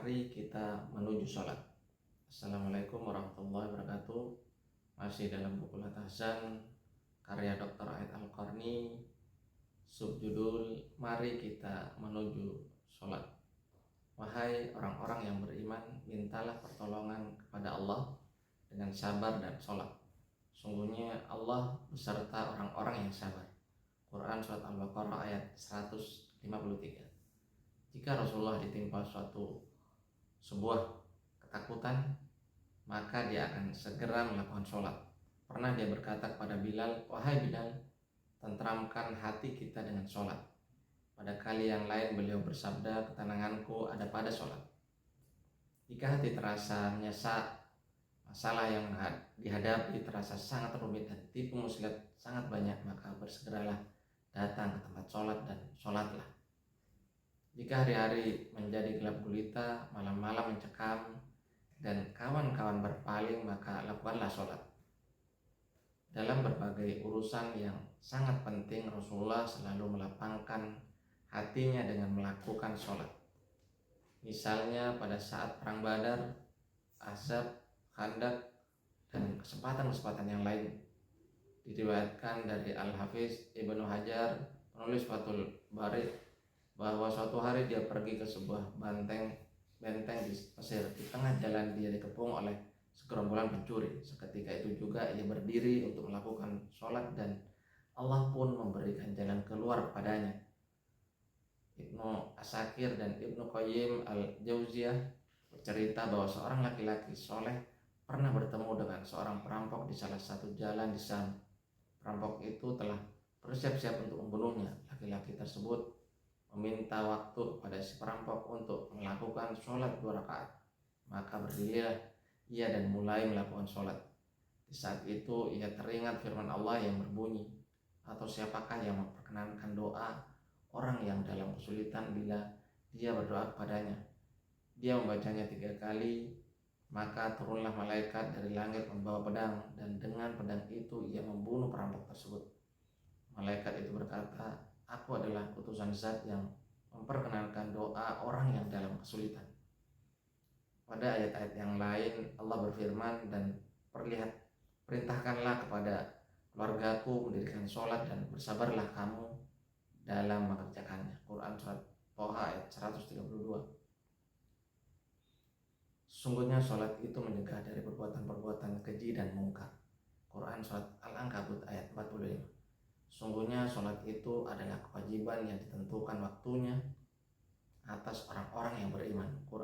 Mari kita menuju sholat. Assalamualaikum warahmatullahi wabarakatuh. Masih dalam buku Latasan karya Dr. Ait Al-Qarni, subjudul Mari kita menuju sholat. Wahai orang-orang yang beriman, mintalah pertolongan kepada Allah dengan sabar dan sholat. Sungguhnya Allah beserta orang-orang yang sabar. Quran Surat Al-Baqarah ayat 153. Jika Rasulullah ditimpa sebuah ketakutan, maka dia akan segera melakukan sholat. Pernah dia berkata kepada Bilal, "Wahai Bilal, tentramkan hati kita dengan sholat." Pada kali yang lain beliau bersabda, "Ketenanganku ada pada sholat." Jika hati terasa menyesak, masalah yang dihadapi terasa sangat rumit dan tipu muslihat sangat banyak, maka bersegeralah datang ke tempat sholat dan sholatlah. Jika hari-hari menjadi gelap gulita, malam-malam mencekam, dan kawan-kawan berpaling, maka lakukanlah sholat. Dalam berbagai urusan yang sangat penting, Rasulullah selalu melapangkan hatinya dengan melakukan sholat. Misalnya pada saat perang Badar, Ahzab, Khandaq, dan kesempatan-kesempatan yang lain. Diriwayatkan dari Al-Hafiz Ibnu Hajar, penulis Fathul Bari, bahwa suatu hari dia pergi ke sebuah benteng di Mesir. Di tengah jalan dia dikepung oleh segerombolan pencuri. Seketika itu juga ia berdiri untuk melakukan sholat dan Allah pun memberikan jalan keluar padanya. Ibnu Asakir dan Ibnu Qayyim Al-Jauziyah bercerita bahwa seorang laki-laki soleh pernah bertemu dengan seorang perampok di salah satu jalan di Syam. Perampok itu telah bersiap-siap untuk membunuhnya. Laki-laki tersebut meminta waktu pada si perampok untuk melakukan sholat 2 rakaat. Maka berdirilah ia dan mulai melakukan sholat. Di saat itu ia teringat firman Allah yang berbunyi, "Atau siapakah yang memperkenankan doa orang yang dalam kesulitan bila dia berdoa kepadanya?" Dia membacanya 3 kali, maka turunlah malaikat dari langit membawa pedang, dan dengan pedang itu ia membunuh perampok tersebut. Malaikat itu berkata, "Aku adalah utusan Zat yang memperkenankan doa orang yang dalam kesulitan." Pada ayat-ayat yang lain Allah berfirman, "Dan perintahkanlah kepada keluargaku mendirikan sholat dan bersabarlah kamu dalam mengerjakannya." Quran Surat Toha ayat 132. Sungguhnya sholat itu mencegah dari perbuatan-perbuatan keji dan mungkar. Quran Surat Al-Ankabut ayat 45. Sungguhnya sholat itu adalah kewajiban yang ditentukan waktunya atas orang-orang yang beriman. Quran